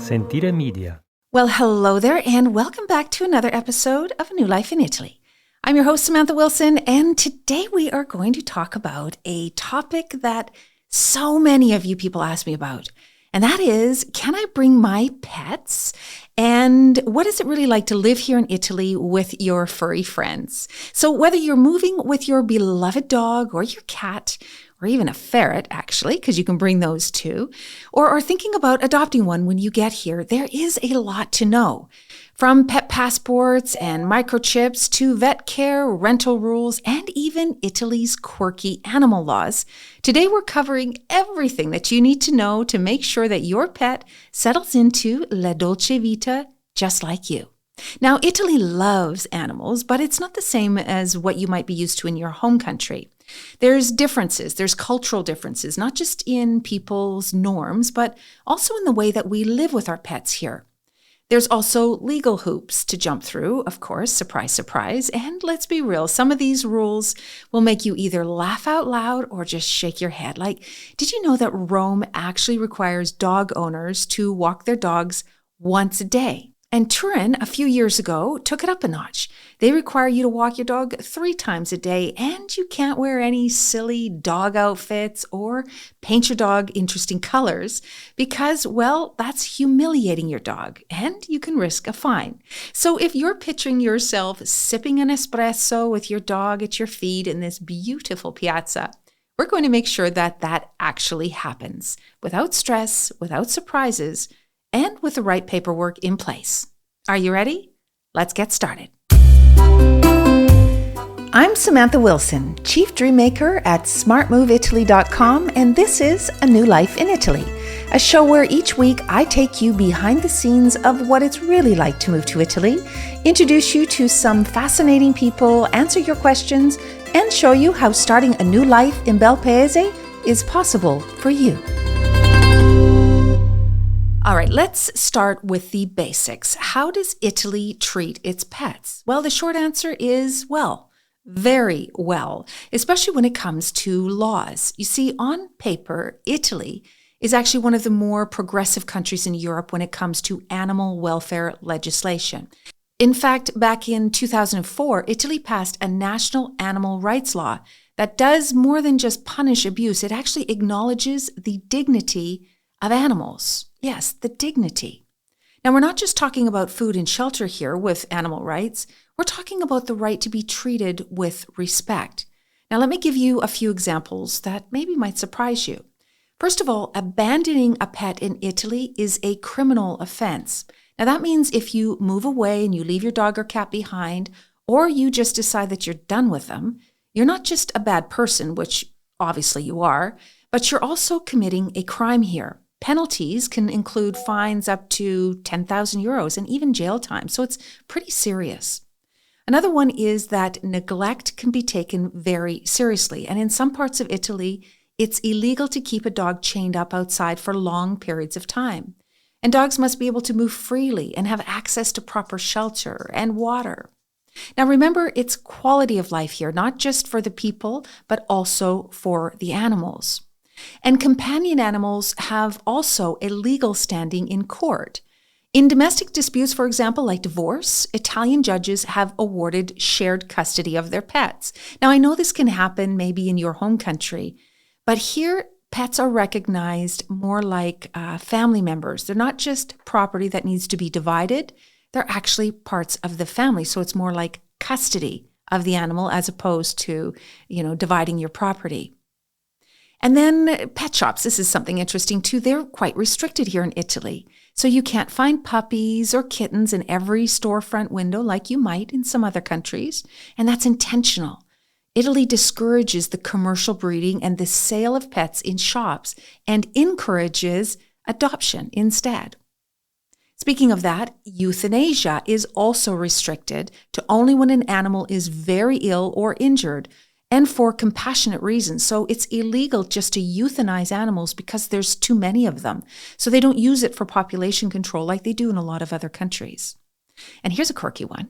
Sentire Media. Well, hello there, and welcome back to another episode of A New Life in Italy. I'm your host, Samantha Wilson, and today we are going to talk about a topic that so many of you people ask me about, and that is, can I bring my pets? And what is it really like to live here in Italy with your furry friends? So whether you're moving with your beloved dog or your cat, or even a ferret, actually, because you can bring those too, or are thinking about adopting one when you get here, there is a lot to know. From pet passports and microchips to vet care, rental rules, and even Italy's quirky animal laws. Today we're covering everything that you need to know to make sure that your pet settles into la dolce vita just like you. Now, Italy loves animals, but it's not the same as what you might be used to in your home country. There's differences, there's cultural differences, not just in people's norms, but also in the way that we live with our pets here. There's also legal hoops to jump through, of course, surprise, surprise. And let's be real, some of these rules will make you either laugh out loud or just shake your head. Like, did you know that Rome actually requires dog owners to walk their dogs once a day? And Turin, a few years ago, took it up a notch. They require you to walk your dog 3 times a day, and you can't wear any silly dog outfits or paint your dog interesting colors because, well, that's humiliating your dog, and you can risk a fine. So if you're picturing yourself sipping an espresso with your dog at your feet in this beautiful piazza, we're going to make sure that that actually happens without stress, without surprises, and with the right paperwork in place. Are you ready? Let's get started. I'm Samantha Wilson, Chief Dream Maker at smartmoveitaly.com, and this is A New Life in Italy, a show where each week I take you behind the scenes of what it's really like to move to Italy, introduce you to some fascinating people, answer your questions, and show you how starting a new life in Bel Paese is possible for you. All right, let's start with the basics. How does Italy treat its pets? Well, the short answer is, well, very well, especially when it comes to laws. You see, on paper, Italy is actually one of the more progressive countries in Europe when it comes to animal welfare legislation. In fact, back in 2004, Italy passed a national animal rights law that does more than just punish abuse. It actually acknowledges the dignity of animals. Yes, the dignity. Now, we're not just talking about food and shelter here with animal rights. We're talking about the right to be treated with respect. Now, let me give you a few examples that maybe might surprise you. First of all, abandoning a pet in Italy is a criminal offense. Now, that means if you move away and you leave your dog or cat behind, or you just decide that you're done with them, you're not just a bad person, which obviously you are, but you're also committing a crime here. Penalties can include fines up to 10,000 euros and even jail time, so it's pretty serious. Another one is that neglect can be taken very seriously, and in some parts of Italy, it's illegal to keep a dog chained up outside for long periods of time. And dogs must be able to move freely and have access to proper shelter and water. Now remember, it's quality of life here, not just for the people, but also for the animals. And companion animals have also a legal standing in court. In domestic disputes, for example, like divorce, Italian judges have awarded shared custody of their pets. Now, I know this can happen maybe in your home country, but here pets are recognized more like family members. They're not just property that needs to be divided. They're actually parts of the family. So it's more like custody of the animal as opposed to, dividing your property. And then pet shops, this is something interesting too. They're quite restricted here in Italy. So you can't find puppies or kittens in every storefront window like you might in some other countries. And that's intentional. Italy discourages the commercial breeding and the sale of pets in shops and encourages adoption instead. Speaking of that, euthanasia is also restricted to only when an animal is very ill or injured, and for compassionate reasons. So it's illegal just to euthanize animals because there's too many of them. So they don't use it for population control like they do in a lot of other countries. And here's a quirky one.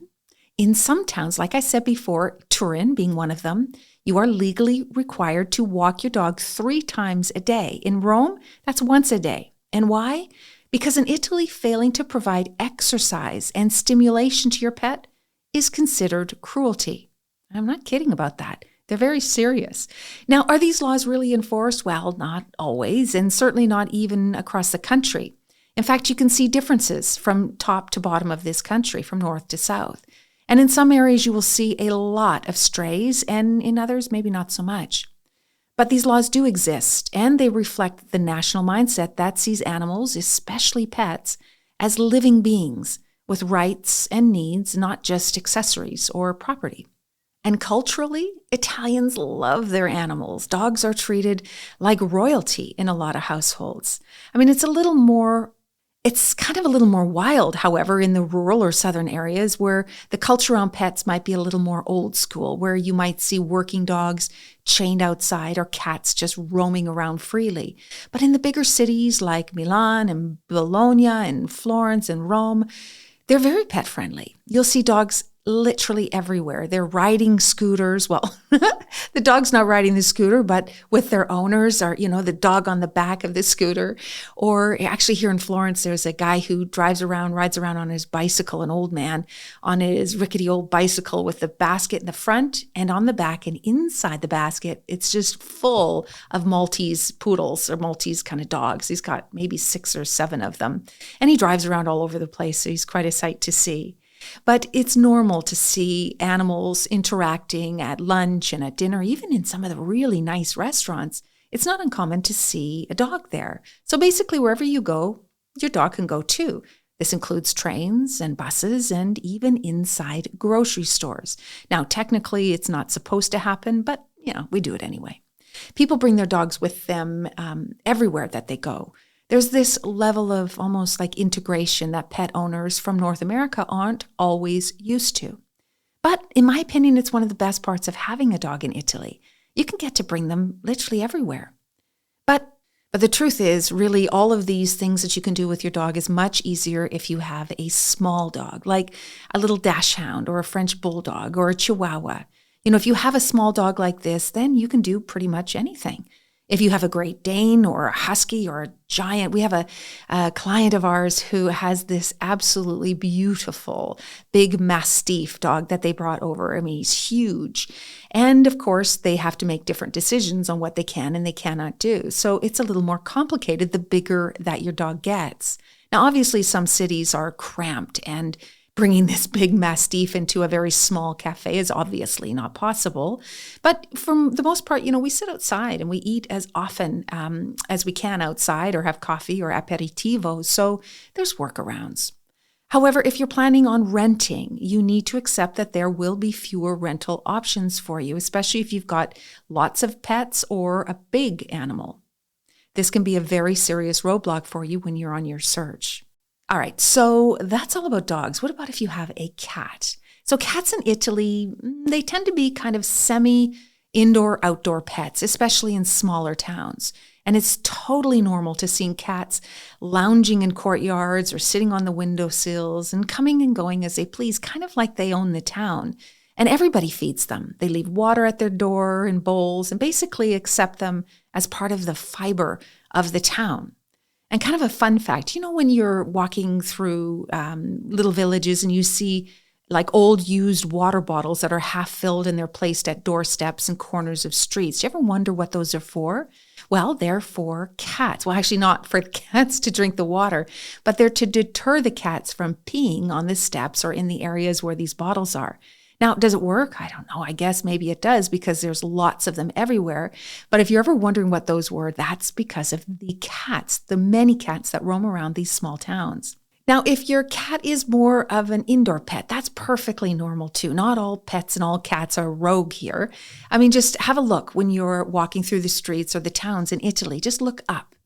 In some towns, like I said before, Turin being one of them, you are legally required to walk your dog 3 times a day. In Rome, that's once a day. And why? Because in Italy, failing to provide exercise and stimulation to your pet is considered cruelty. I'm not kidding about that. They're very serious. Now, are these laws really enforced? Well, not always, and certainly not even across the country. In fact, you can see differences from top to bottom of this country, from north to south. And in some areas, you will see a lot of strays, and in others, maybe not so much. But these laws do exist, and they reflect the national mindset that sees animals, especially pets, as living beings with rights and needs, not just accessories or property. And culturally, Italians love their animals. Dogs are treated like royalty in a lot of households. I mean, it's kind of a little more wild, however, in the rural or southern areas where the culture around pets might be a little more old school, where you might see working dogs chained outside or cats just roaming around freely. But in the bigger cities like Milan and Bologna and Florence and Rome, they're very pet friendly. You'll see dogs literally everywhere. They're riding scooters. Well, the dog's not riding the scooter, but with their owners, or, the dog on the back of the scooter. Or actually here in Florence, there's a guy who rides around on his bicycle, an old man on his rickety old bicycle with the basket in the front and on the back, and inside the basket, it's just full of Maltese poodles or Maltese kind of dogs. He's got maybe 6 or 7 of them, and he drives around all over the place. So he's quite a sight to see. But it's normal to see animals interacting at lunch and at dinner, even in some of the really nice restaurants. It's not uncommon to see a dog there. So basically, wherever you go, your dog can go too. This includes trains and buses and even inside grocery stores. Now, technically, it's not supposed to happen, but, we do it anyway. People bring their dogs with them everywhere that they go. There's this level of almost like integration that pet owners from North America aren't always used to. But in my opinion, it's one of the best parts of having a dog in Italy. You can get to bring them literally everywhere. But the truth is, really, all of these things that you can do with your dog is much easier if you have a small dog, like a little dachshund or a French bulldog or a chihuahua. If you have a small dog like this, then you can do pretty much anything. If you have a Great Dane or a Husky or a giant, we have a client of ours who has this absolutely beautiful big Mastiff dog that they brought over. I mean, he's huge. And of course, they have to make different decisions on what they can and they cannot do. So it's a little more complicated the bigger that your dog gets. Now, obviously, some cities are cramped, and bringing this big Mastiff into a very small cafe is obviously not possible. But for the most part, we sit outside and we eat as often as we can outside, or have coffee or aperitivo. So there's workarounds. However, if you're planning on renting, you need to accept that there will be fewer rental options for you, especially if you've got lots of pets or a big animal. This can be a very serious roadblock for you when you're on your search. All right, so that's all about dogs. What about if you have a cat? So cats in Italy, they tend to be kind of semi-indoor-outdoor pets, especially in smaller towns. And it's totally normal to seeing cats lounging in courtyards or sitting on the windowsills and coming and going as they please, kind of like they own the town. And everybody feeds them. They leave water at their door in bowls and basically accept them as part of the fiber of the town. And kind of a fun fact, when you're walking through little villages and you see like old used water bottles that are half filled and they're placed at doorsteps and corners of streets, do you ever wonder what those are for? Well, they're for cats. Well, actually not for cats to drink the water, but they're to deter the cats from peeing on the steps or in the areas where these bottles are. Now, does it work? I don't know. I guess maybe it does because there's lots of them everywhere. But if you're ever wondering what those were, that's because of the cats, the many cats that roam around these small towns. Now, if your cat is more of an indoor pet, that's perfectly normal too. Not all pets and all cats are rogue here. I mean, just have a look when you're walking through the streets or the towns in Italy. Just look up.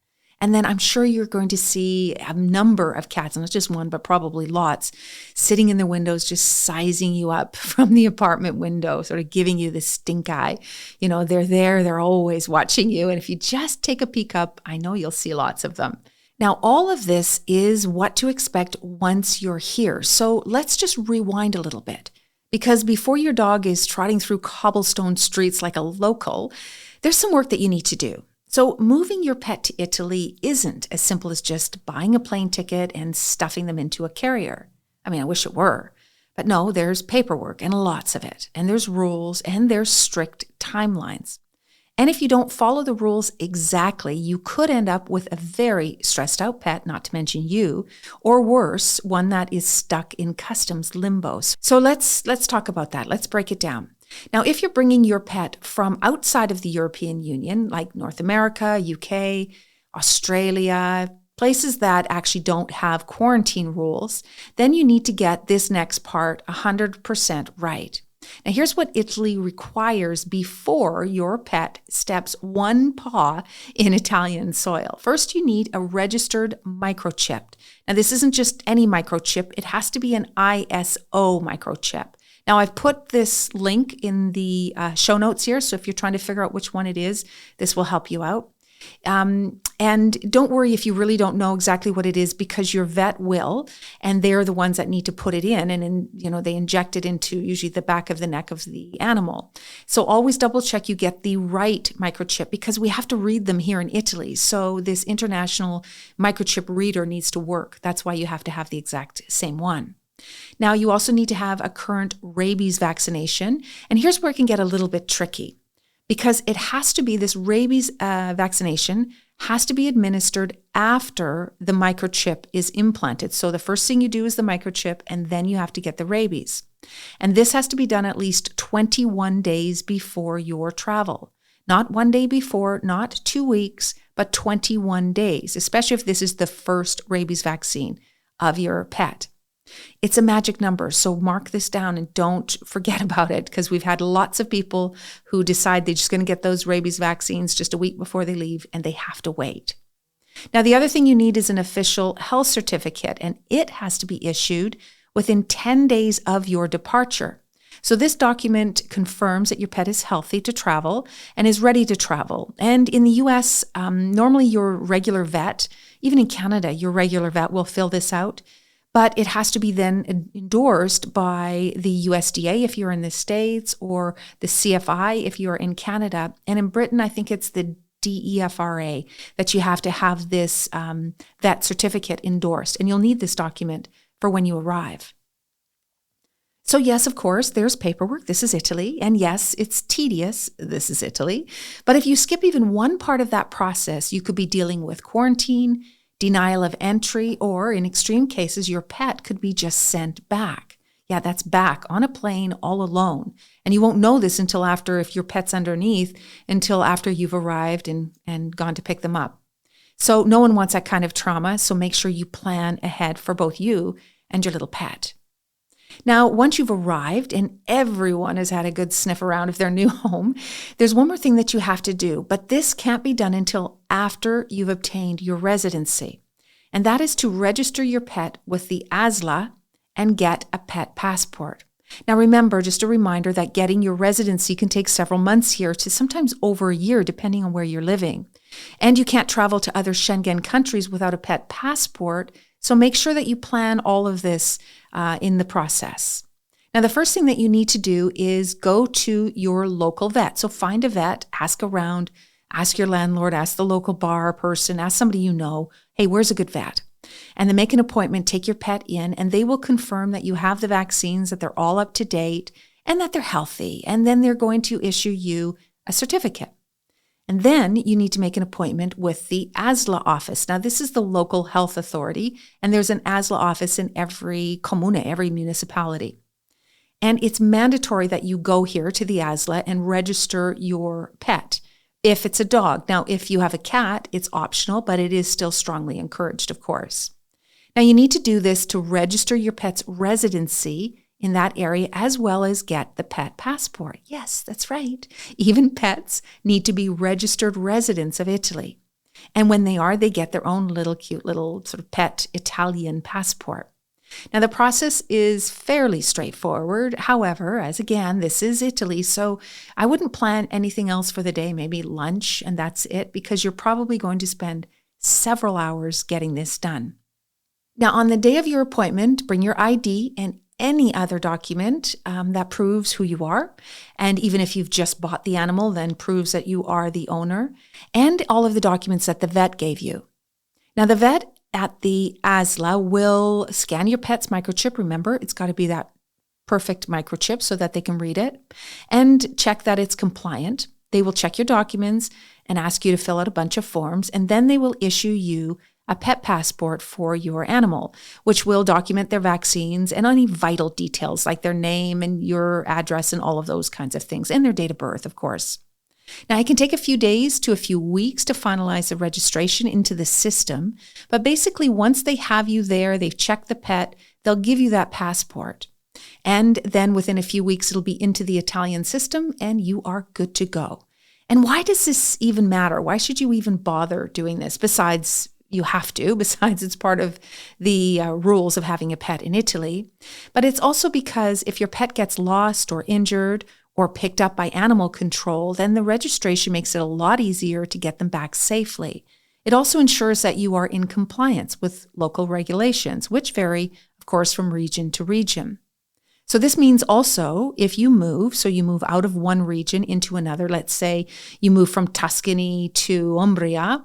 And then I'm sure you're going to see a number of cats, and not just one, but probably lots, sitting in the windows, just sizing you up from the apartment window, sort of giving you the stink eye. They're there, they're always watching you. And if you just take a peek up, I know you'll see lots of them. Now, all of this is what to expect once you're here. So let's just rewind a little bit. Because before your dog is trotting through cobblestone streets like a local, there's some work that you need to do. So moving your pet to Italy isn't as simple as just buying a plane ticket and stuffing them into a carrier. I mean, I wish it were. But no, there's paperwork and lots of it. And there's rules and there's strict timelines. And if you don't follow the rules exactly, you could end up with a very stressed out pet, not to mention you, or worse, one that is stuck in customs limbo. So let's talk about that. Let's break it down. Now, if you're bringing your pet from outside of the European Union, like North America, UK, Australia, places that actually don't have quarantine rules, then you need to get this next part 100% right. Now, here's what Italy requires before your pet steps one paw in Italian soil. First, you need a registered microchip. Now, this isn't just any microchip. It has to be an ISO microchip. Now, I've put this link in the show notes here, so if you're trying to figure out which one it is, this will help you out. And don't worry if you really don't know exactly what it is, because your vet will, and they're the ones that need to put it in, and they inject it into usually the back of the neck of the animal. So always double check you get the right microchip, because we have to read them here in Italy. So this international microchip reader needs to work. That's why you have to have the exact same one. Now, you also need to have a current rabies vaccination. And here's where it can get a little bit tricky, because it has to be, this rabies vaccination has to be administered after the microchip is implanted. So the first thing you do is the microchip, and then you have to get the rabies. And this has to be done at least 21 days before your travel. Not one day before, not 2 weeks, but 21 days, especially if this is the first rabies vaccine of your pet. It's a magic number, so mark this down and don't forget about it, because we've had lots of people who decide they're just going to get those rabies vaccines just a week before they leave, and they have to wait. Now, the other thing you need is an official health certificate, and it has to be issued within 10 days of your departure. So this document confirms that your pet is healthy to travel and is ready to travel. And in the US, normally your regular vet, even in Canada, your regular vet will fill this out. But it has to be then endorsed by the USDA if you're in the States, or the CFI if you're in Canada. And in Britain, I think it's the DEFRA that you have to have this vet certificate endorsed. And you'll need this document for when you arrive. So yes, of course, there's paperwork. This is Italy. And yes, it's tedious. This is Italy. But if you skip even one part of that process, you could be dealing with quarantine, denial of entry, or in extreme cases, your pet could be just sent back. Yeah, that's back on a plane all alone. And you won't know this until after, if your pet's underneath, until after you've arrived and gone to pick them up. So no one wants that kind of trauma. So make sure you plan ahead for both you and your little pet. Now, once you've arrived and everyone has had a good sniff around of their new home, there's one more thing that you have to do, but this can't be done until after you've obtained your residency. And that is to register your pet with the ASLA and get a pet passport. Now, remember, just a reminder that getting your residency can take several months here to sometimes over a year, depending on where you're living. And you can't travel to other Schengen countries without a pet passport. So make sure that you plan all of this in the process. Now, the first thing that you need to do is go to your local vet. So find a vet, ask around, ask your landlord, ask the local bar person, ask somebody you know, hey, where's a good vet? And then make an appointment, take your pet in, and they will confirm that you have the vaccines, that they're all up to date, and that they're healthy. And then they're going to issue you a certificate. And then you need to make an appointment with the ASLA office. Now, this is the local health authority, and there's an ASLA office in every comune, every municipality. And it's mandatory that you go here to the ASLA and register your pet if it's a dog. Now, if you have a cat, it's optional, but it is still strongly encouraged, of course. Now, you need to do this to register your pet's residency in that area, as well as get the pet passport. Yes, that's right. Even pets need to be registered residents of Italy. And when they are, they get their own little cute little sort of pet Italian passport. Now, the process is fairly straightforward. However, as again, this is Italy, so I wouldn't plan anything else for the day, maybe lunch, and that's it, because you're probably going to spend several hours getting this done. Now, on the day of your appointment, bring your ID and any other document that proves who you are. And even if you've just bought the animal, then proves that you are the owner, and all of the documents that the vet gave you. Now, the vet at the ASLA will scan your pet's microchip. Remember, it's got to be that perfect microchip so that they can read it, and check that it's compliant. They will check your documents and ask you to fill out a bunch of forms, and then they will issue you a pet passport for your animal, which will document their vaccines and any vital details like their name and your address and all of those kinds of things, and their date of birth, of course. Now, it can take a few days to a few weeks to finalize the registration into the system, but basically once they have you there, they've checked the pet, they'll give you that passport. And then within a few weeks, it'll be into the Italian system and you are good to go. And why does this even matter? Why should you even bother doing this? Besides, you have to, besides it's part of the rules of having a pet in Italy. But it's also because if your pet gets lost or injured or picked up by animal control, then the registration makes it a lot easier to get them back safely. It also ensures that you are in compliance with local regulations, which vary, of course, from region to region. So this means also if you move, so you move out of one region into another, let's say you move from Tuscany to Umbria,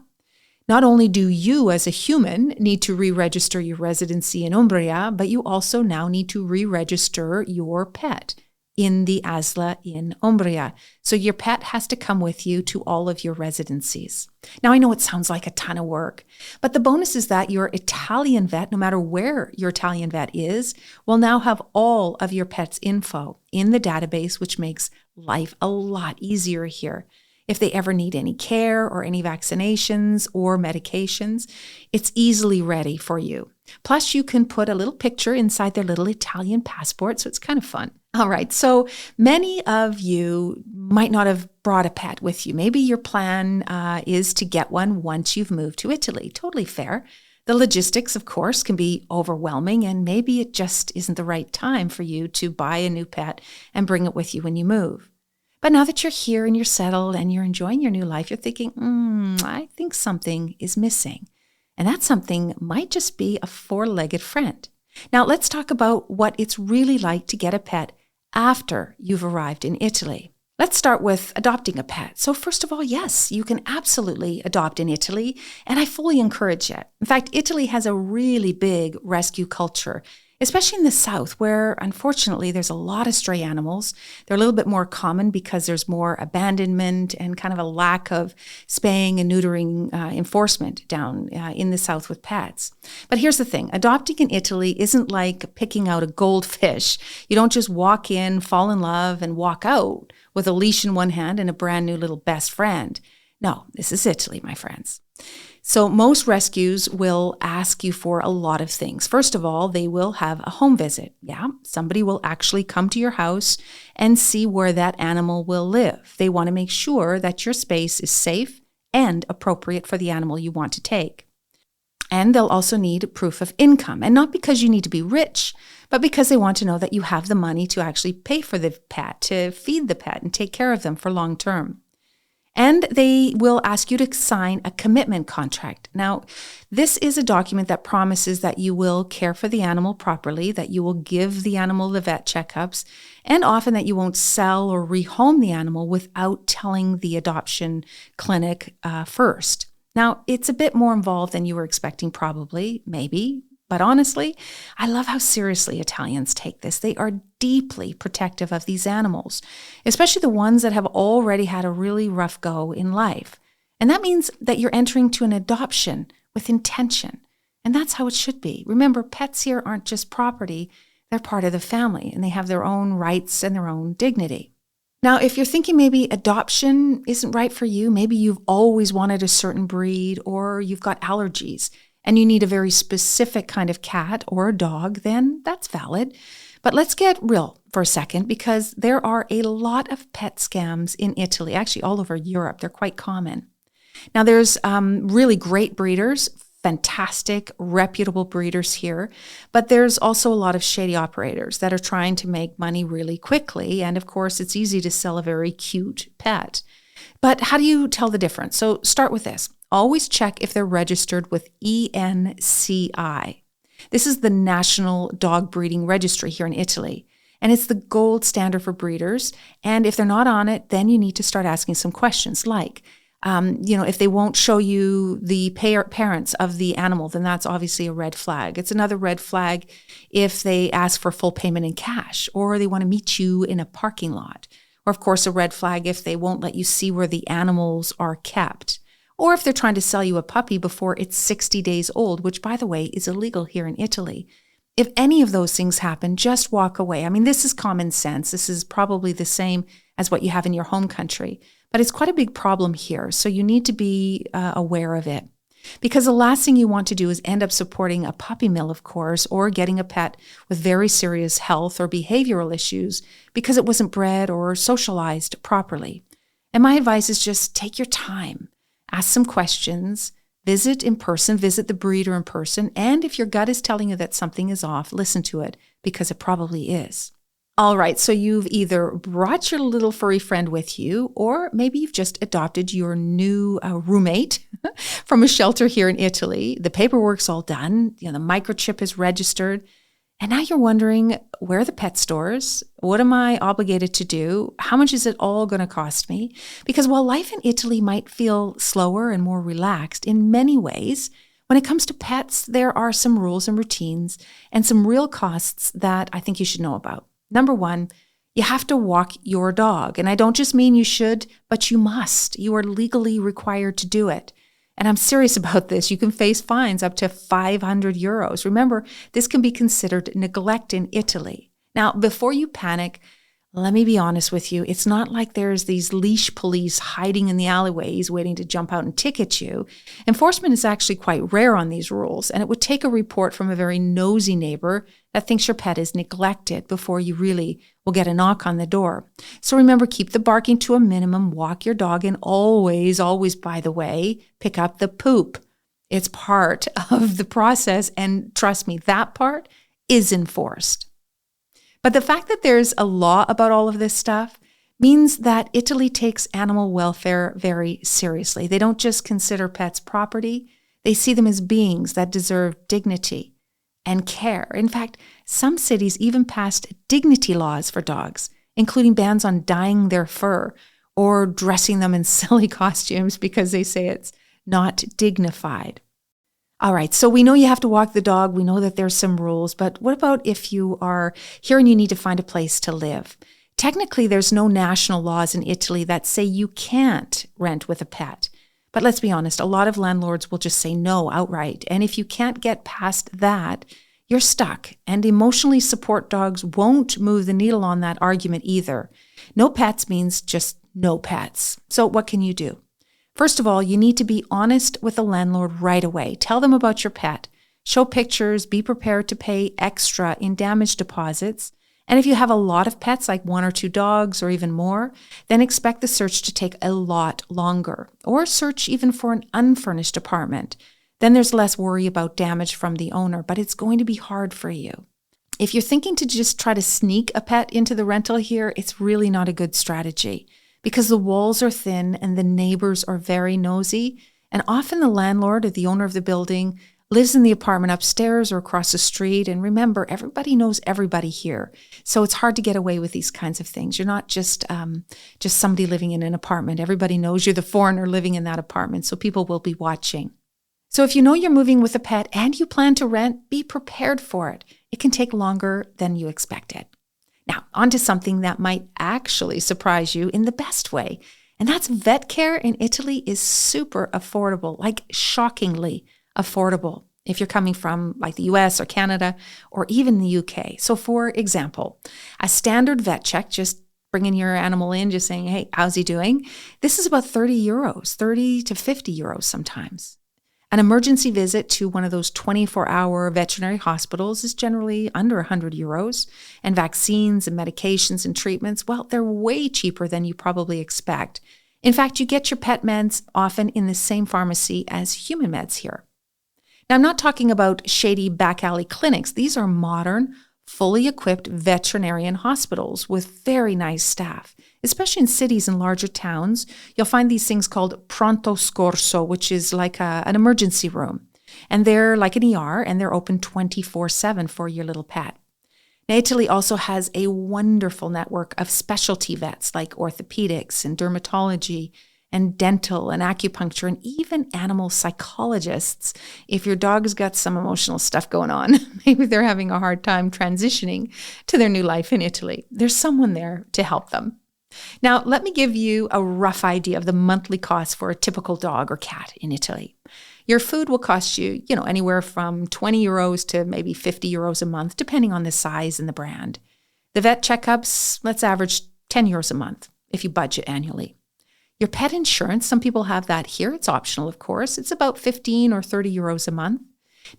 not only do you as a human need to re-register your residency in Umbria, but you also now need to re-register your pet in the ASLA in Umbria. So your pet has to come with you to all of your residencies. Now, I know it sounds like a ton of work, but the bonus is that your Italian vet, no matter where your Italian vet is, will now have all of your pet's info in the database, which makes life a lot easier here. If they ever need any care or any vaccinations or medications, it's easily ready for you. Plus, you can put a little picture inside their little Italian passport, so it's kind of fun. All right, so many of you might not have brought a pet with you. Maybe your plan is to get one once you've moved to Italy. Totally fair. The logistics, of course, can be overwhelming, and maybe it just isn't the right time for you to buy a new pet and bring it with you when you move. But now that you're here and you're settled and you're enjoying your new life, you're thinking, I think something is missing. And that something might just be a four-legged friend. Now, let's talk about what it's really like to get a pet after you've arrived in Italy. Let's start with adopting a pet. So first of all, yes, you can absolutely adopt in Italy, and I fully encourage it. In fact, Italy has a really big rescue culture, especially in the south, where unfortunately there's a lot of stray animals. They're a little bit more common because there's more abandonment and kind of a lack of spaying and neutering enforcement down in the south with pets. But here's the thing, adopting in Italy isn't like picking out a goldfish. You don't just walk in, fall in love, and walk out with a leash in one hand and a brand new little best friend. No, this is Italy, my friends. So most rescues will ask you for a lot of things. First of all, they will have a home visit. Yeah, somebody will actually come to your house and see where that animal will live. They want to make sure that your space is safe and appropriate for the animal you want to take. And they'll also need proof of income. And not because you need to be rich, but because they want to know that you have the money to actually pay for the pet, to feed the pet and take care of them for long term. And they will ask you to sign a commitment contract. Now, this is a document that promises that you will care for the animal properly, that you will give the animal the vet checkups, and often that you won't sell or rehome the animal without telling the adoption clinic first. Now, it's a bit more involved than you were expecting probably, maybe. But honestly, I love how seriously Italians take this. They are deeply protective of these animals, especially the ones that have already had a really rough go in life. And that means that you're entering to an adoption with intention. And that's how it should be. Remember, pets here aren't just property. They're part of the family, and they have their own rights and their own dignity. Now, if you're thinking maybe adoption isn't right for you, maybe you've always wanted a certain breed, or you've got allergies, and you need a very specific kind of cat or a dog, then that's valid. But let's get real for a second, because there are a lot of pet scams in Italy, actually all over Europe. They're quite common. Now, there's really great breeders, fantastic, reputable breeders here, but there's also a lot of shady operators that are trying to make money really quickly. And of course, it's easy to sell a very cute pet. But how do you tell the difference? So start with this. Always check if they're registered with ENCI. This is the National Dog Breeding Registry here in Italy. And it's the gold standard for breeders. And if they're not on it, then you need to start asking some questions like, if they won't show you the parents of the animal, then that's obviously a red flag. It's another red flag if they ask for full payment in cash or they want to meet you in a parking lot. Or, of course, a red flag if they won't let you see where the animals are kept. Or if they're trying to sell you a puppy before it's 60 days old, which, by the way, is illegal here in Italy. If any of those things happen, just walk away. I mean, this is common sense. This is probably the same as what you have in your home country. But it's quite a big problem here, so you need to be aware of it. Because the last thing you want to do is end up supporting a puppy mill, of course, or getting a pet with very serious health or behavioral issues because it wasn't bred or socialized properly. And my advice is just take your time, ask some questions, visit in person, visit the breeder in person, and if your gut is telling you that something is off, listen to it because it probably is. All right, so you've either brought your little furry friend with you, or maybe you've just adopted your new roommate from a shelter here in Italy. The paperwork's all done, the microchip is registered, and now you're wondering, where are the pet stores? What am I obligated to do? How much is it all going to cost me? Because while life in Italy might feel slower and more relaxed in many ways, when it comes to pets, there are some rules and routines and some real costs that I think you should know about. Number one, you have to walk your dog. And I don't just mean you should, but you must. You are legally required to do it. And I'm serious about this. You can face fines up to 500 euros. Remember, this can be considered neglect in Italy. Now, before you panic, let me be honest with you. It's not like there's these leash police hiding in the alleyways waiting to jump out and ticket you. Enforcement is actually quite rare on these rules, and it would take a report from a very nosy neighbor that thinks your pet is neglected before you really will get a knock on the door. So remember, keep the barking to a minimum, walk your dog, and always, by the way, pick up the poop. It's part of the process, and trust me, that part is enforced. But the fact that there's a law about all of this stuff means that Italy takes animal welfare very seriously. They don't just consider pets property. They see them as beings that deserve dignity and care. In fact, some cities even passed dignity laws for dogs, including bans on dyeing their fur or dressing them in silly costumes because they say it's not dignified. All right, so we know you have to walk the dog. We know that there's some rules, but what about if you are here and you need to find a place to live? Technically, there's no national laws in Italy that say you can't rent with a pet. But let's be honest, a lot of landlords will just say no outright. And if you can't get past that, you're stuck. And emotionally support dogs won't move the needle on that argument either. No pets means just no pets. So what can you do? First of all, you need to be honest with the landlord right away. Tell them about your pet. Show pictures. Be prepared to pay extra in damage deposits. And if you have a lot of pets, like 1 or 2 dogs or even more, then expect the search to take a lot longer. Or search even for an unfurnished apartment. Then there's less worry about damage from the owner, but it's going to be hard for you. If you're thinking to just try to sneak a pet into the rental here, it's really not a good strategy. Because the walls are thin and the neighbors are very nosy. And often the landlord or the owner of the building lives in the apartment upstairs or across the street. And remember, everybody knows everybody here. So it's hard to get away with these kinds of things. You're not just somebody living in an apartment. Everybody knows you're the foreigner living in that apartment. So people will be watching. So if you know you're moving with a pet and you plan to rent, be prepared for it. It can take longer than you expected. Now, on to something that might actually surprise you in the best way. And that's vet care in Italy is super affordable, like shockingly affordable if you're coming from like the US or Canada or even the UK. So for example, a standard vet check, just bringing your animal in, just saying, hey, how's he doing? This is about 30 euros, 30 to 50 euros sometimes. An emergency visit to one of those 24-hour veterinary hospitals is generally under 100 euros. And vaccines and medications and treatments, well, they're way cheaper than you probably expect. In fact, you get your pet meds often in the same pharmacy as human meds here. Now, I'm not talking about shady back alley clinics. These are modern, fully equipped veterinarian hospitals with very nice staff. Especially in cities and larger towns, you'll find these things called pronto soccorso, which is like an emergency room. And they're like an ER, and they're open 24/7 for your little pet. Now, Italy also has a wonderful network of specialty vets like orthopedics and dermatology and dental and acupuncture and even animal psychologists. If your dog's got some emotional stuff going on, maybe they're having a hard time transitioning to their new life in Italy, there's someone there to help them. Now, let me give you a rough idea of the monthly cost for a typical dog or cat in Italy. Your food will cost you, anywhere from 20 euros to maybe 50 euros a month, depending on the size and the brand. The vet checkups, let's average 10 euros a month if you budget annually. Your pet insurance, some people have that here. It's optional, of course. It's about 15 or 30 euros a month.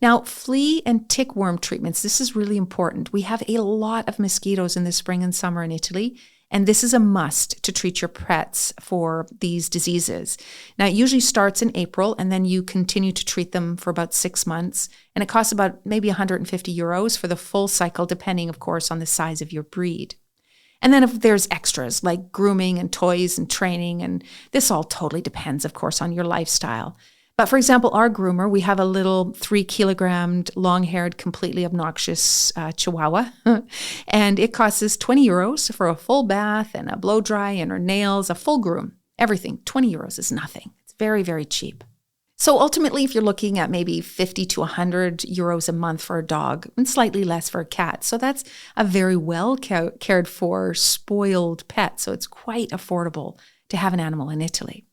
Now, flea and tickworm treatments, this is really important. We have a lot of mosquitoes in the spring and summer in Italy, and this is a must to treat your pets for these diseases. Now, it usually starts in April, and then you continue to treat them for about 6 months, and it costs about maybe 150 euros for the full cycle, depending, of course, on the size of your breed. And then if there's extras like grooming and toys and training, and this all totally depends, of course, on your lifestyle. But for example, our groomer, we have a little 3-kilogram, long-haired, completely obnoxious Chihuahua, and it costs us 20 euros for a full bath and a blow dry and her nails, a full groom, everything. 20 euros is nothing. It's very, very cheap. So ultimately, if you're looking at maybe 50 to 100 euros a month for a dog and slightly less for a cat, so that's a very well cared for, spoiled pet. So it's quite affordable to have an animal in Italy.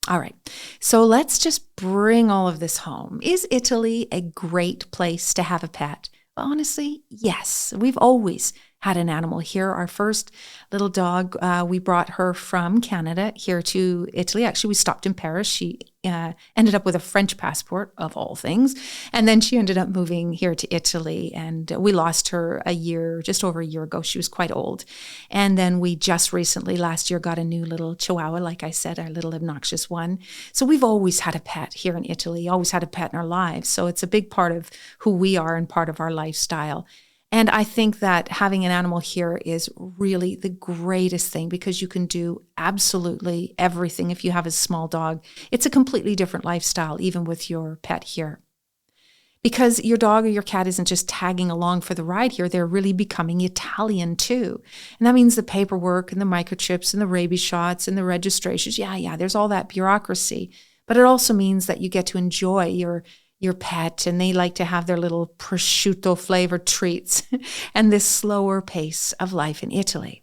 All right, so let's just bring all of this home. Is Italy a great place to have a pet? Well, honestly, yes. We've always had an animal here. Our first little dog, we brought her from Canada here to Italy. Actually, we stopped in Paris. She ended up with a French passport, of all things. And then she ended up moving here to Italy. And we lost her just over a year ago. She was quite old. And then we just recently, last year, got a new little Chihuahua, like I said, our little obnoxious one. So we've always had a pet here in Italy, always had a pet in our lives. So it's a big part of who we are and part of our lifestyle. And I think that having an animal here is really the greatest thing because you can do absolutely everything if you have a small dog. It's a completely different lifestyle, even with your pet here. Because your dog or your cat isn't just tagging along for the ride here, they're really becoming Italian too. And that means the paperwork and the microchips and the rabies shots and the registrations. Yeah, there's all that bureaucracy. But it also means that you get to enjoy your pet, and they like to have their little prosciutto flavored treats and this slower pace of life in Italy.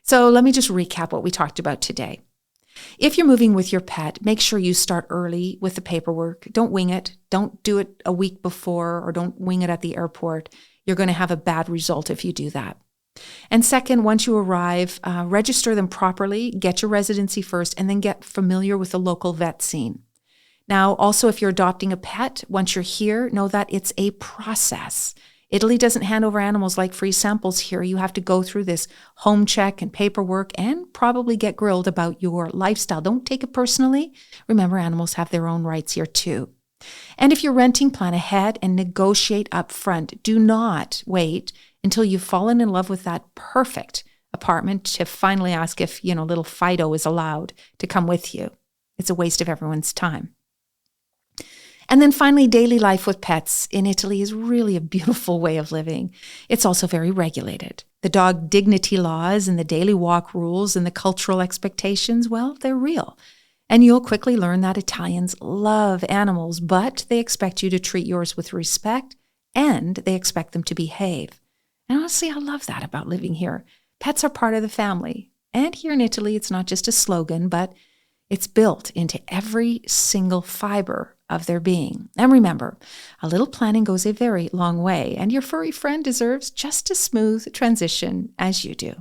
So let me just recap what we talked about today. If you're moving with your pet, make sure you start early with the paperwork. Don't wing it. Don't do it a week before, or don't wing it at the airport. You're going to have a bad result if you do that. And second, once you arrive, register them properly, get your residency first, and then get familiar with the local vet scene. Now, also, if you're adopting a pet, once you're here, know that it's a process. Italy doesn't hand over animals like free samples here. You have to go through this home check and paperwork and probably get grilled about your lifestyle. Don't take it personally. Remember, animals have their own rights here too. And if you're renting, plan ahead and negotiate up front. Do not wait until you've fallen in love with that perfect apartment to finally ask if, little Fido is allowed to come with you. It's a waste of everyone's time. And then finally, daily life with pets in Italy is really a beautiful way of living. It's also very regulated. The dog dignity laws and the daily walk rules and the cultural expectations, well, they're real. And you'll quickly learn that Italians love animals, but they expect you to treat yours with respect and they expect them to behave. And honestly, I love that about living here. Pets are part of the family. And here in Italy, it's not just a slogan, but it's built into every single fiber of their being. And remember, a little planning goes a very long way, and your furry friend deserves just as smooth transition as you do.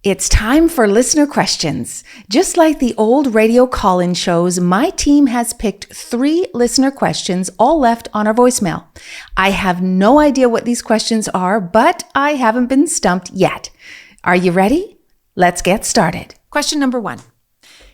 It's time for listener questions. Just like the old radio call-in shows, my team has picked 3 listener questions, all left on our voicemail. I have no idea what these questions are, but I haven't been stumped yet. Are you ready? Let's get started. Question number 1.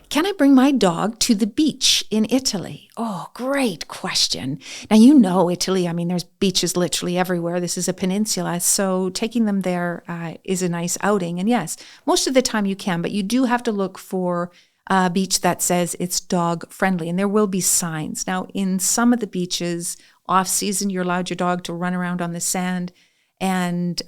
Can I bring my dog to the beach in Italy? Oh, great question. Now, you know Italy. I mean, there's beaches literally everywhere. This is a peninsula. So taking them there is a nice outing. And yes, most of the time you can, but you do have to look for a beach that says it's dog friendly. And there will be signs. Now, in some of the beaches, off season, you're allowed your dog to run around on the sand. And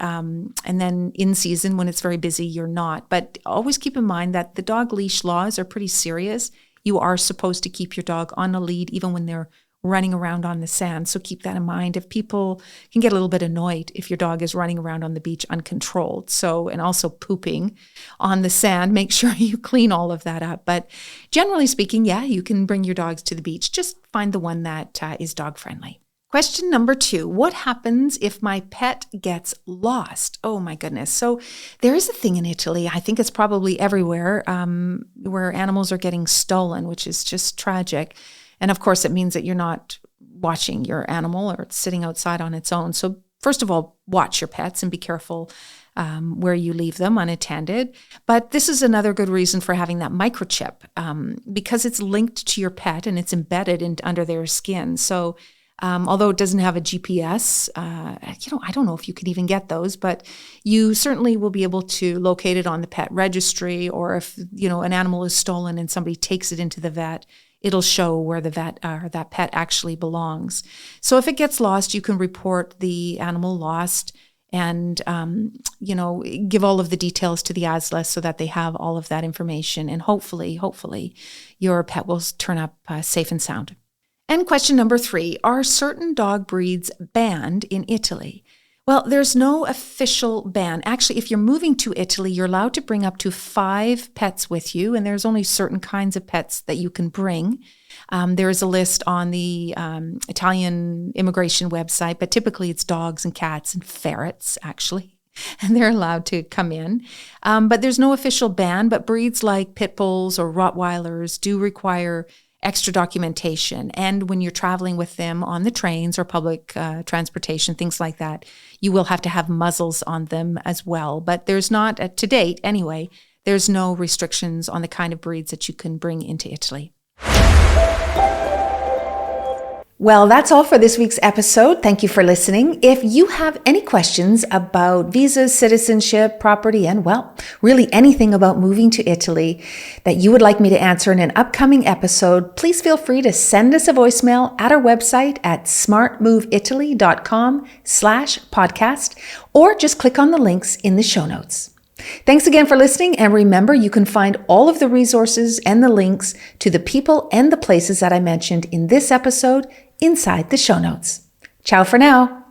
then in season, when it's very busy, you're not. But always keep in mind that the dog leash laws are pretty serious. You are supposed to keep your dog on a lead even when they're running around on the sand. So keep that in mind. If people can get a little bit annoyed if your dog is running around on the beach uncontrolled. And also pooping on the sand, make sure you clean all of that up. But generally speaking, yeah, you can bring your dogs to the beach. Just find the one that is dog friendly. Question number 2, what happens if my pet gets lost? Oh my goodness. So there is a thing in Italy, I think it's probably everywhere, where animals are getting stolen, which is just tragic. And of course, it means that you're not watching your animal or it's sitting outside on its own. So first of all, watch your pets and be careful where you leave them unattended. But this is another good reason for having that microchip because it's linked to your pet and it's embedded under their skin. So although it doesn't have a GPS, I don't know if you could even get those, but you certainly will be able to locate it on the pet registry, or if, an animal is stolen and somebody takes it into the vet, it'll show where the vet or that pet actually belongs. So if it gets lost, you can report the animal lost and, give all of the details to the ASLA so that they have all of that information. And hopefully your pet will turn up safe and sound. And question number 3, are certain dog breeds banned in Italy? Well, there's no official ban. Actually, if you're moving to Italy, you're allowed to bring up to 5 pets with you, and there's only certain kinds of pets that you can bring. There is a list on the Italian immigration website, but typically it's dogs and cats and ferrets, actually, and they're allowed to come in. But there's no official ban, but breeds like pit bulls or Rottweilers do require extra documentation. And when you're traveling with them on the trains or public transportation, things like that, you will have to have muzzles on them as well. But there's not, to date anyway, there's no restrictions on the kind of breeds that you can bring into Italy. Well, that's all for this week's episode. Thank you for listening. If you have any questions about visas, citizenship, property, and really anything about moving to Italy that you would like me to answer in an upcoming episode, please feel free to send us a voicemail at our website at smartmoveitaly.com/podcast, or just click on the links in the show notes. Thanks again for listening, and remember, you can find all of the resources and the links to the people and the places that I mentioned in this episode inside the show notes. Ciao for now.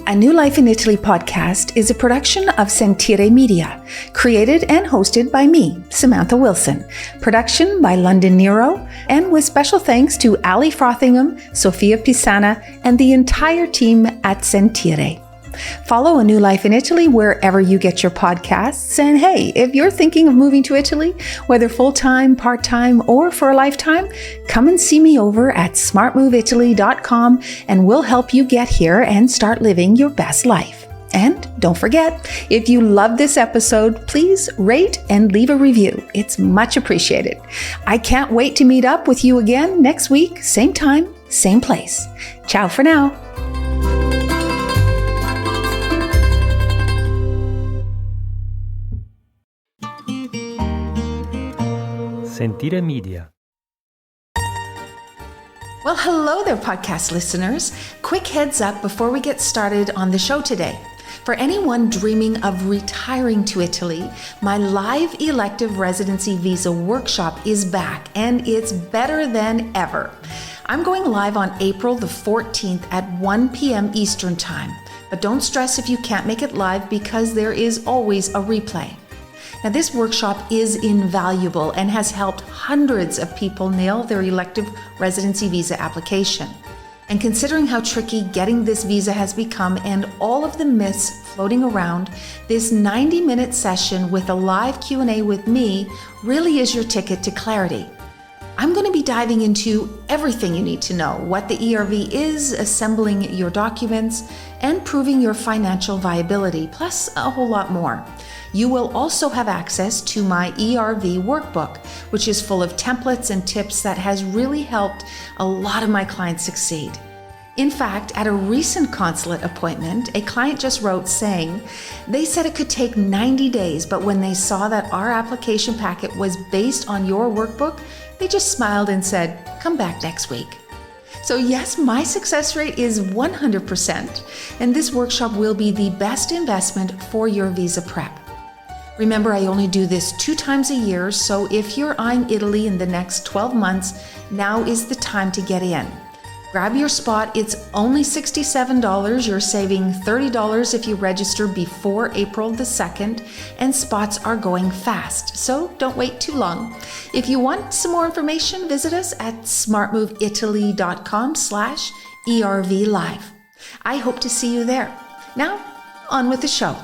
A New Life in Italy podcast is a production of Sentire Media, created and hosted by me, Samantha Wilson. Production by London Nero, and with special thanks to Ali Frothingham, Sofia Pisana, and the entire team at Sentire. Follow A New Life in Italy wherever you get your podcasts. And hey, if you're thinking of moving to Italy, whether full-time, part-time, or for a lifetime, come and see me over at smartmoveitaly.com and we'll help you get here and start living your best life. And don't forget, if you love this episode, please rate and leave a review. It's much appreciated. I can't wait to meet up with you again next week, same time, same place. Ciao for now. Sentire Media. Well, hello there, podcast listeners. Quick heads up before we get started on the show today. For anyone dreaming of retiring to Italy, my live elective residency visa workshop is back, and it's better than ever. I'm going live on April the 14th at 1 p.m. Eastern Time. But don't stress if you can't make it live, because there is always a replay. Now, this workshop is invaluable and has helped hundreds of people nail their elective residency visa application. And considering how tricky getting this visa has become and all of the myths floating around, this 90-minute session with a live Q&A with me really is your ticket to clarity. I'm going to be diving into everything you need to know, what the ERV is, assembling your documents, and proving your financial viability, plus a whole lot more. You will also have access to my ERV workbook, which is full of templates and tips that has really helped a lot of my clients succeed. In fact, at a recent consulate appointment, a client just wrote saying they said it could take 90 days, but when they saw that our application packet was based on your workbook, they just smiled and said, "Come back next week." So yes, my success rate is 100%, and this workshop will be the best investment for your visa prep. Remember, I only do this 2 times a year, so if you're eyeing Italy in the next 12 months, now is the time to get in. Grab your spot. It's only $67. You're saving $30 if you register before April the 2nd, and spots are going fast, so don't wait too long. If you want some more information, visit us at smartmoveitaly.com/ERV live. I hope to see you there. Now, on with the show.